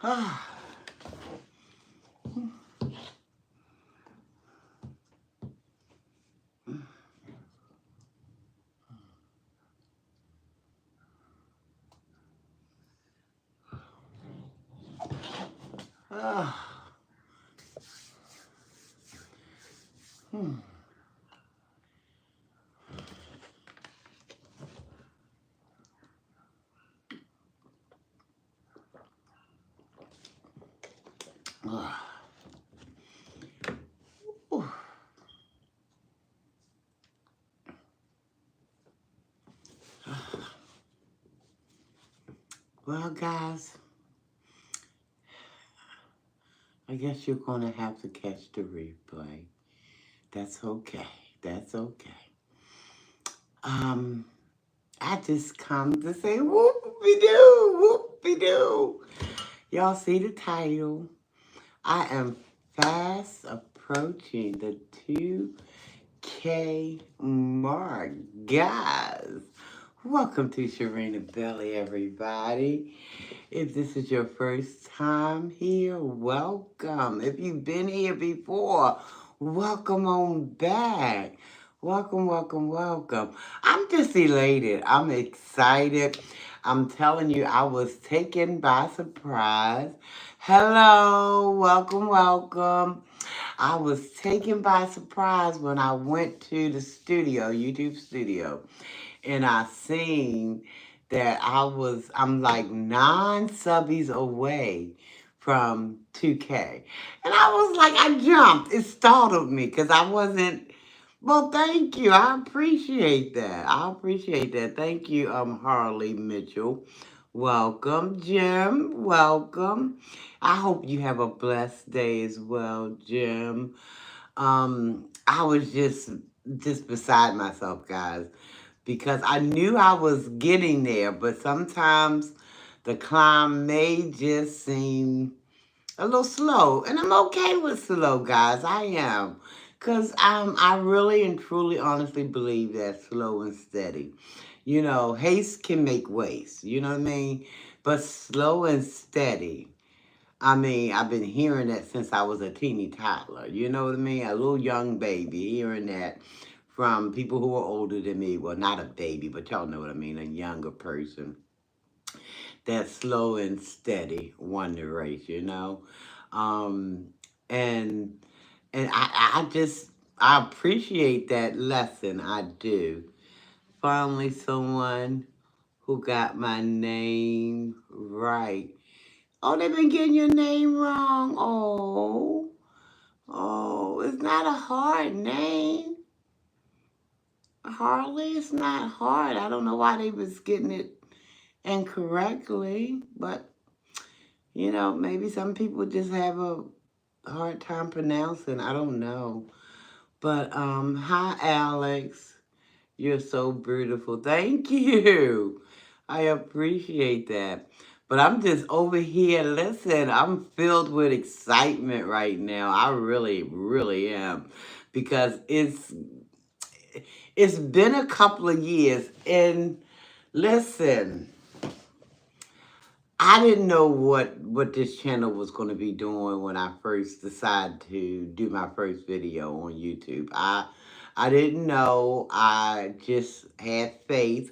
Well, guys, I guess you're going to have to catch the replay. That's okay. That's okay. I just come to say whoop-de-doo, whoop-de-doo. Y'all see the title. I am fast approaching the 2K mark. Guys, welcome to Sharinabelli, everybody. If this is your first time here, welcome. If you've been here before, welcome on back. Welcome, welcome, welcome. I'm just elated. I'm excited. I'm telling you, I was taken by surprise. Hello, welcome, welcome. I was taken by surprise when I went to the studio, YouTube studio, and I seen that I'm like 9 subbies away from 2K. And I was like, I jumped. It startled me because I wasn't, well, thank you. I appreciate that. I appreciate that. Thank you, Harley Mitchell. Welcome, Jim. Welcome. I hope you have a blessed day as well, Jim. I was just beside myself, guys, because I knew I was getting there, but sometimes the climb may just seem a little slow, and I'm okay with slow, guys. I am, because I really and truly, honestly believe that slow and steady. You know, haste can make waste. You know what I mean? But slow and steady. I mean, I've been hearing that since I was a teeny toddler. You know what I mean? A little young baby, hearing that from people who are older than me. Well, not a baby, but y'all know what I mean, a younger person. That slow and steady won the race, you know? Um, and I appreciate that lesson. I do. Finally, someone who got my name right. Oh, they've been getting your name wrong. Oh, it's not a hard name. Harley, it's not hard. I don't know why they was getting it incorrectly, but you know, maybe some people just have a hard time pronouncing. I don't know. But hi Alex. You're so beautiful. Thank you. I appreciate that. But I'm just over here. Listen, I'm filled with excitement right now. I really, really am. Because it's been a couple of years, and listen, I didn't know what this channel was going to be doing when I first decided to do my first video on YouTube. I didn't know. I just had faith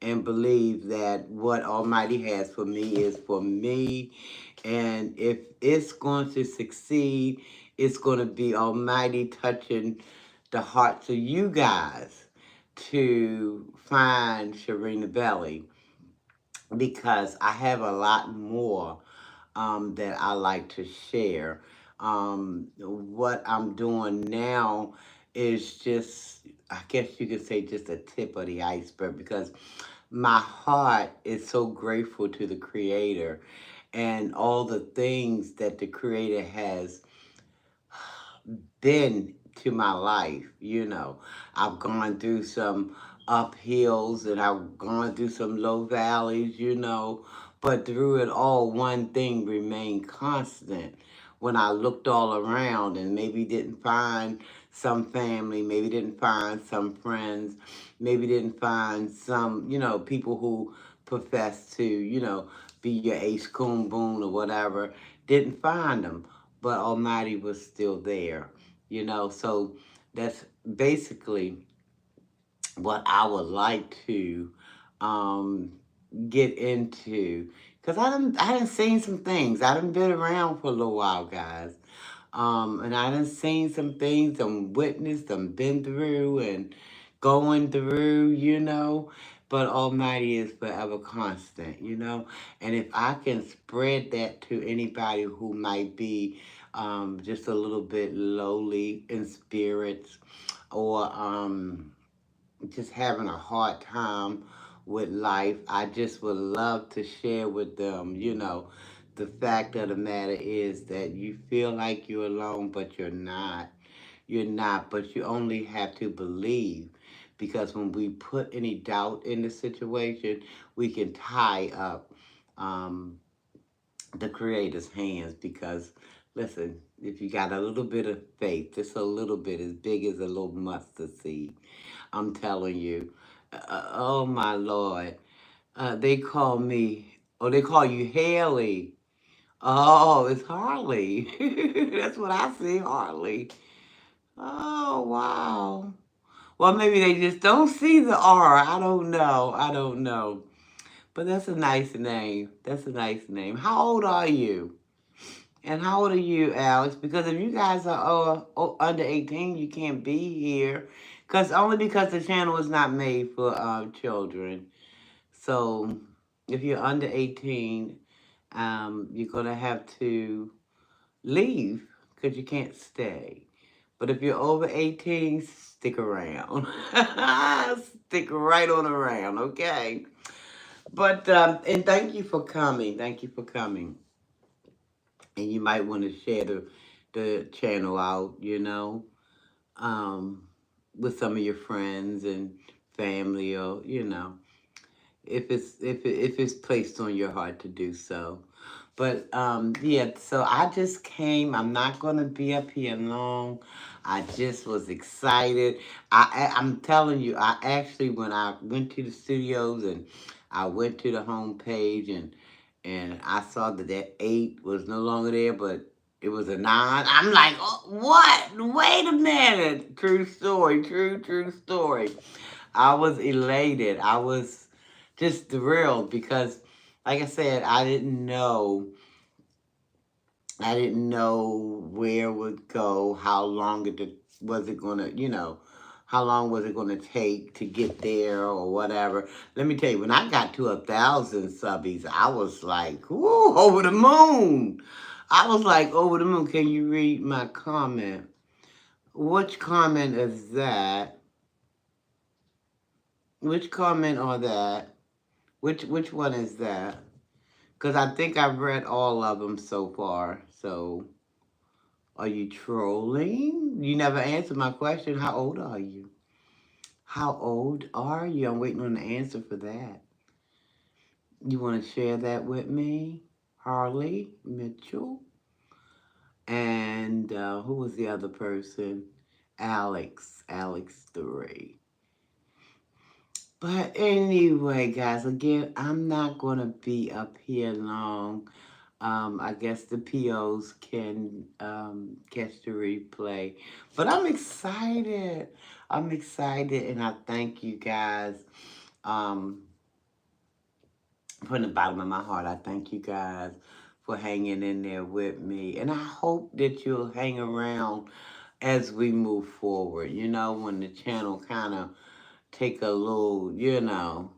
and believed that what Almighty has for me is for me. And if it's going to succeed, it's going to be Almighty touching the hearts of you guys to find Sharinabelli, because I have a lot more that I like to share. What I'm doing now is just, I guess you could say, just a tip of the iceberg, because my heart is so grateful to the Creator and all the things that the Creator has been to my life. You know, I've gone through some uphills and I've gone through some low valleys, you know, but through it all, one thing remained constant. When I looked all around and maybe didn't find some family, maybe didn't find some friends, maybe didn't find some, you know, people who profess to, you know, be your ace coon boon or whatever, didn't find them, but Almighty was still there, you know. So that's basically what I would like to um, get into. Cause I done seen some things. I done been around for a little while, guys. And I done seen some things, I'm witnessed, I'm been through and going through, you know. But Almighty is forever constant, you know. And if I can spread that to anybody who might be just a little bit lowly in spirits or just having a hard time with life, I just would love to share with them, you know, the fact of the matter is that you feel like you're alone, but you're not. You're not, but you only have to believe. Because when we put any doubt in the situation, we can tie up um, the Creator's hands. Because, listen, if you got a little bit of faith, just a little bit, as big as a little mustard seed, I'm telling you. Oh my Lord. They call me, oh, they call you Haley. Oh, it's Harley. That's what I see, Harley. Oh, wow. Well, maybe they just don't see the R. I don't know. I don't know. But that's a nice name. That's a nice name. How old are you? And how old are you, Alex? Because if you guys are under 18, you can't be here. Only because the channel is not made for children. So if you're under 18, you're going to have to leave because you can't stay. But if you're over 18, stick around. Stick right on around, okay? But, and thank you for coming. Thank you for coming. And you might want to share the channel out, you know, um, with some of your friends and family, or, you know, if it's placed on your heart to do so. But yeah, so I just came. I'm not gonna be up here long. I just was excited. I'm telling you, I actually, when I went to the studios and I went to the home page, and I saw that that 8 was no longer there, but it was a 9. I'm like, oh, what? Wait a minute. True story. True story. I was elated. I was just thrilled because, like I said, I didn't know where it would go, how long was it gonna, you know, how long was it gonna take to get there or whatever. Let me tell you, when I got to 1,000 subbies, I was like, whoo, over the moon. I was like, over the moon. Can you read my comment? Which comment is that? Which comment are that? Which one is that? Because I think I've read all of them so far. So, are you trolling? You never answered my question. How old are you? How old are you? I'm waiting on the answer for that. You want to share that with me? Harley Mitchell? And who was the other person? Alex 3. But anyway, guys, again, I'm not going to be up here long. I guess the POs can catch the replay. But I'm excited. I'm excited, and I thank you guys. Um, from the bottom of my heart, I thank you guys for hanging in there with me. And I hope that you'll hang around as we move forward. You know, when the channel kind of take a little, you know.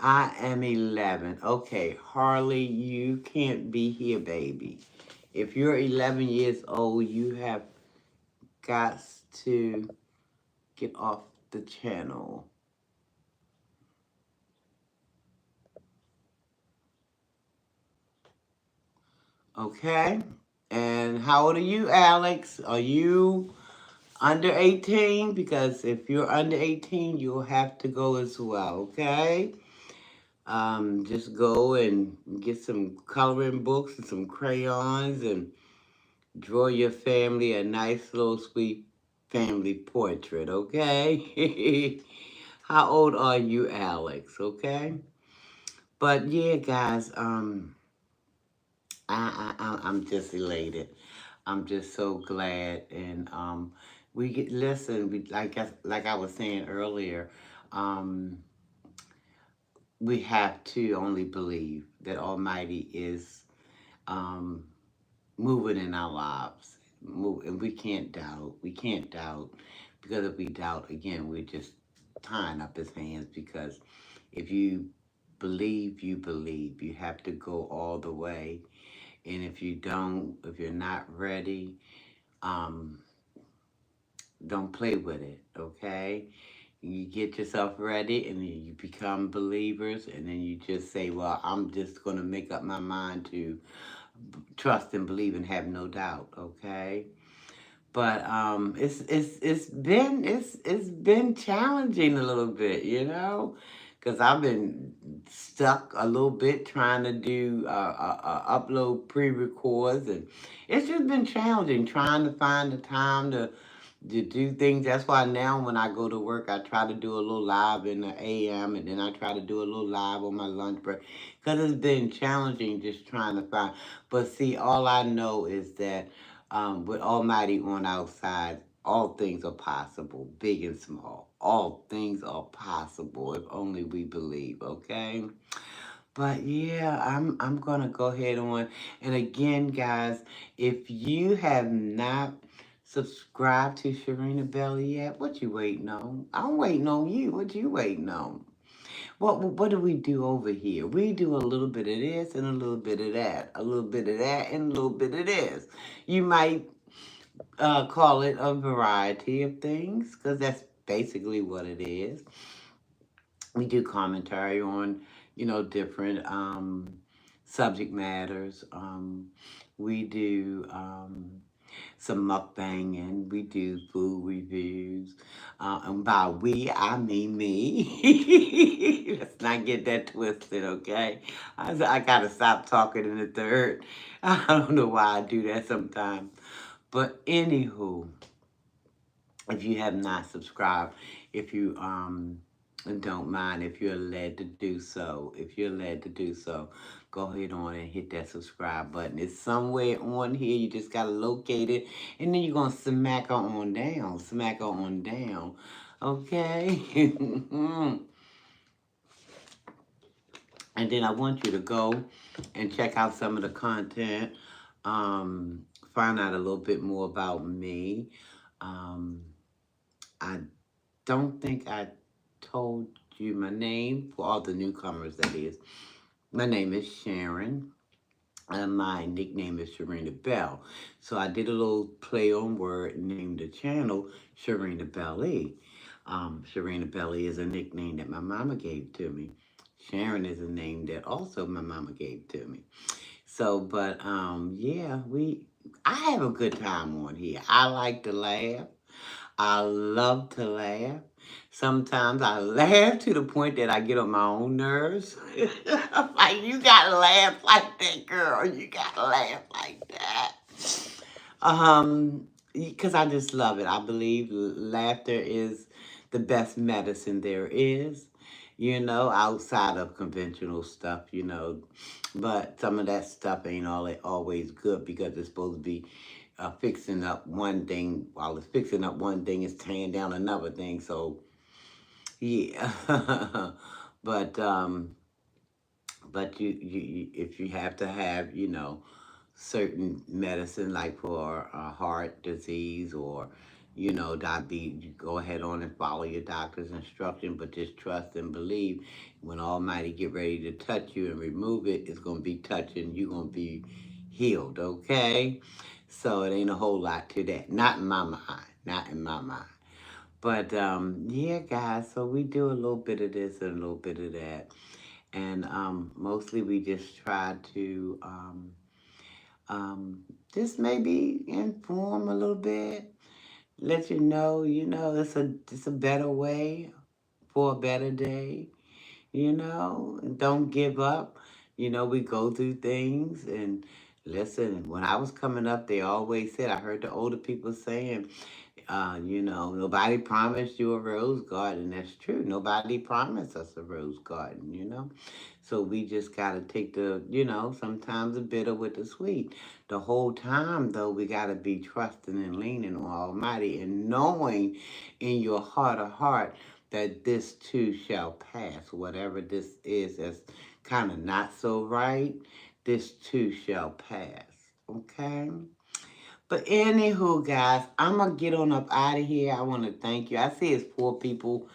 I am 11. Okay, Harley, you can't be here, baby. If you're 11 years old, you have got to get off the channel. Okay? And how old are you, Alex? Are you under 18? Because if you're under 18, you'll have to go as well, okay? Just go and get some coloring books and some crayons and draw your family a nice little sweet family portrait, okay? How old are you, Alex, okay? But yeah, guys, I'm just elated. I'm just so glad, and we get listen. We like I was saying earlier, um, we have to only believe that Almighty is um moving in our lives. Move, and we can't doubt. We can't doubt because if we doubt again, we're just tying up his hands. Because if you believe, you believe. You have to go all the way. And if you don't, if you're not ready, um, don't play with it. Okay. You get yourself ready, and then you become believers, and then you just say, "Well, I'm just gonna make up my mind to trust and believe and have no doubt." Okay. But it's been challenging a little bit, because I've been stuck a little bit trying to do upload pre-records, and it's just been challenging trying to find the time to do things. That's why now when I go to work, I try to do a little live in the AM, and then I try to do a little live on my lunch break, because it's been challenging just trying to find. But see, all I know is that with Almighty on our side, all things are possible, big and small. All things are possible if only we believe, okay? But yeah, I'm gonna go ahead on. And again, guys, if you have not subscribed to Sharina Belly yet, what you waiting on? I'm waiting on you. What you waiting on? What do we do over here? We do a little bit of this and a little bit of that, a little bit of that and a little bit of this. You might call it a variety of things because that's basically what it is. We do commentary on, different subject matters. We do some mukbanging. We do food reviews. And by we, I mean me. Let's not get that twisted, okay? I gotta stop talking in the third. I don't know why I do that sometimes. But anywho, if you have not subscribed, if you don't mind, if you're led to do so, go ahead on and hit that subscribe button. It's somewhere on here. You just gotta locate it, and then you're gonna smack her on down. Okay. And then I want you to go and check out some of the content. Um, Find out a little bit more about me. Um, I don't think I told you my name for all the newcomers, that is. My name is Sharon, and my nickname is Sharina Bell. So I did a little play on word and named the channel Sharina Belly. Sharina Belly is a nickname that my mama gave to me. Sharon is a name that also my mama gave to me. So, but yeah, I have a good time on here. I like to laugh. I love to laugh. Sometimes I laugh to the point that I get on my own nerves. I'm like, you gotta laugh like that, girl. You gotta laugh like that. Because I just love it. I believe laughter is the best medicine there is, outside of conventional stuff, But some of that stuff ain't always good because it's supposed to be fixing up one thing. While it's fixing up one thing, it's tearing down another thing. So, yeah. but if you have to have, certain medicine like for heart disease or diabetes, you go ahead on and follow your doctor's instruction, but just trust and believe when Almighty get ready to touch you and remove it, it's going to be touching, you're going to be healed, okay? So it ain't a whole lot to that, not in my mind, not in my mind. But yeah, guys, so we do a little bit of this and a little bit of that. And mostly we just try to um, just maybe inform a little bit, let it's a better way for a better day, and don't give up. We go through things, and Listen, when I was coming up, they always said, I heard the older people saying, nobody promised you a rose garden. That's true. Nobody promised us a rose garden, So we just got to take sometimes the bitter with the sweet. The whole time, though, we got to be trusting and leaning on Almighty and knowing in your heart of heart that this too shall pass. Whatever this is that's kind of not so right, this too shall pass. Okay? But anywho, guys, I'm gonna get on up out of here. I want to thank you. I see it's 4 people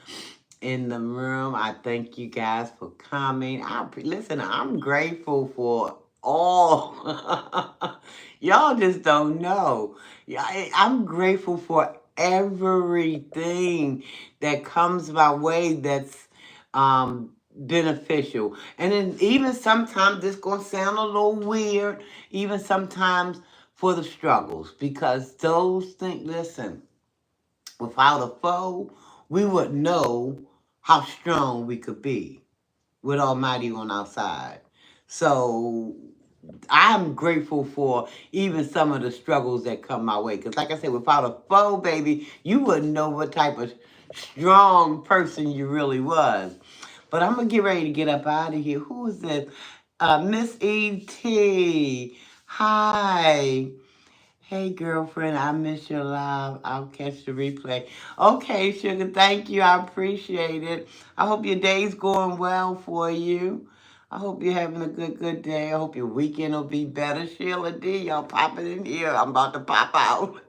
in the room. I thank you guys for coming. Listen. I'm grateful for all. Y'all just don't know. Yeah, I'm grateful for everything that comes my way. That's beneficial. And then even sometimes this gonna sound a little weird. Even sometimes for the struggles, because those things. Listen, without a foe, we would know how strong we could be with Almighty on our side. So I'm grateful for even some of the struggles that come my way. Because, like I said, without a foe, baby, you wouldn't know what type of strong person you really was. But I'm going to get ready to get up out of here. Who is this? Miss E.T. Hi. Hey, girlfriend, I miss your live. I'll catch the replay. Okay, sugar, thank you. I appreciate it. I hope your day's going well for you. I hope you're having a good day. I hope your weekend will be better. Sheila D, y'all popping in here. I'm about to pop out.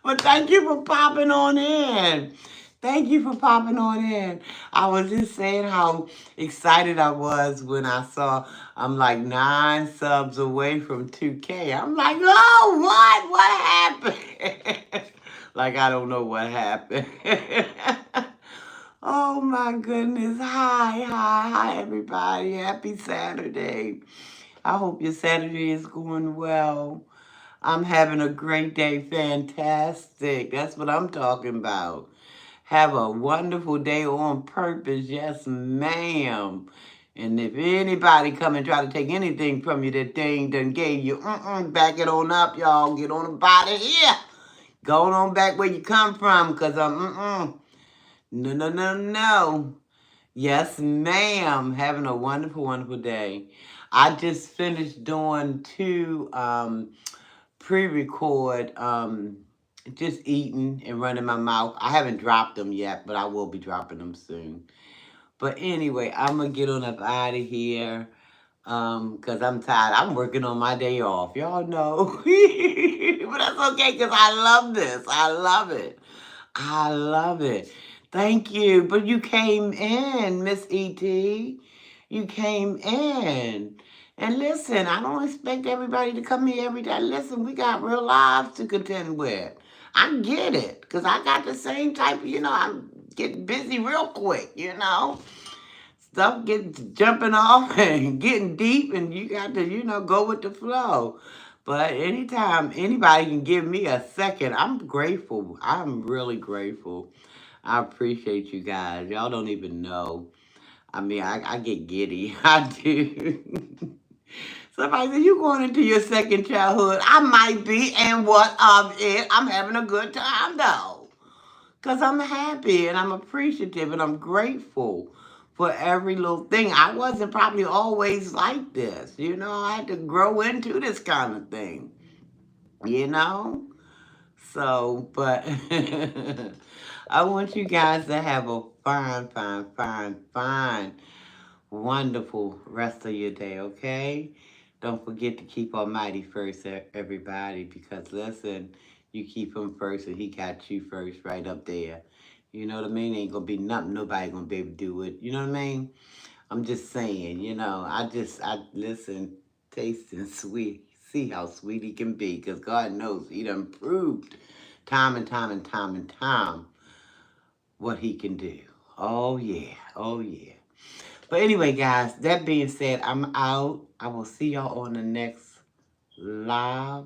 But thank you for popping on in. Thank you for popping on in. I was just saying how excited I was when I saw I'm like 9 subs away from 2K. I'm like, oh, what? What happened? Like, I don't know what happened. Oh my goodness. Hi, everybody. Happy Saturday. I hope your Saturday is going well. I'm having a great day. Fantastic. That's what I'm talking about. Have a wonderful day on purpose. Yes, ma'am. And if anybody come and try to take anything from you that they ain't done gave you, back it on up, y'all. Get on up out of here. Going on back where you come from, because no, no, no, no. Yes, ma'am. Having a wonderful day. I just finished doing 2 pre-record, just eating and running my mouth. I haven't dropped them yet, but I will be dropping them soon. But anyway, I'm gonna get on up out of here. Cause I'm tired. I'm working on my day off. Y'all know. But that's okay, cause I love this. I love it. I love it. Thank you. But you came in, Miss E.T. You came in. And listen, I don't expect everybody to come here every day. Listen, we got real lives to contend with. I get it. Because I got the same type of, I get busy real quick. Stuff gets jumping off and getting deep, and you got to, go with the flow. But anytime anybody can give me a second, I'm grateful. I'm really grateful. I appreciate you guys. Y'all don't even know. I mean, I get giddy. I do. Somebody said, you going into your second childhood. I might be, and what of it? I'm having a good time, though. Because I'm happy and I'm appreciative and I'm grateful for every little thing. I wasn't probably always like this. I had to grow into this kind of thing, you know? So, but I want you guys to have a fine, wonderful rest of your day, okay? Don't forget to keep Almighty first, everybody, because listen, you keep him first and he got you first right up there. You know what I mean? Ain't gonna be nothing, nobody gonna be able to do it. You know what I mean? I'm just saying, I listen, taste and sweet, see how sweet he can be, because God knows he done proved time and time and time and time what he can do. Oh yeah, oh yeah. But anyway, guys, that being said, I'm out. I will see y'all on the next live.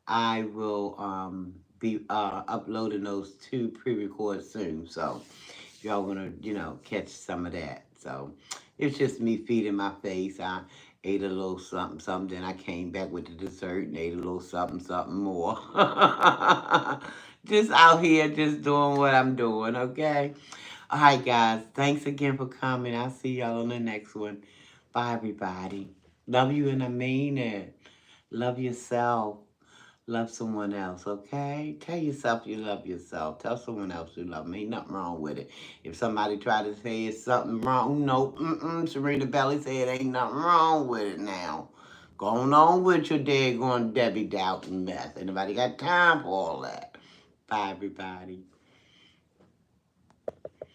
I will be uploading those 2 pre-records soon. So if y'all want to, catch some of that. So it's just me feeding my face. ate a little something, something. Then I came back with the dessert and ate a little something, something more. Just out here, just doing what I'm doing, okay? All right, guys. Thanks again for coming. I'll see y'all on the next one. Bye, everybody. Love you and I mean it. Love yourself. Love someone else, okay? Tell yourself you love yourself. Tell someone else you love them. Ain't nothing wrong with it. If somebody try to say it's something wrong, nope. Sharinabelli said ain't nothing wrong with it now. Going on with your daggone Debbie Doubt and mess. Anybody got time for all that? Bye, everybody.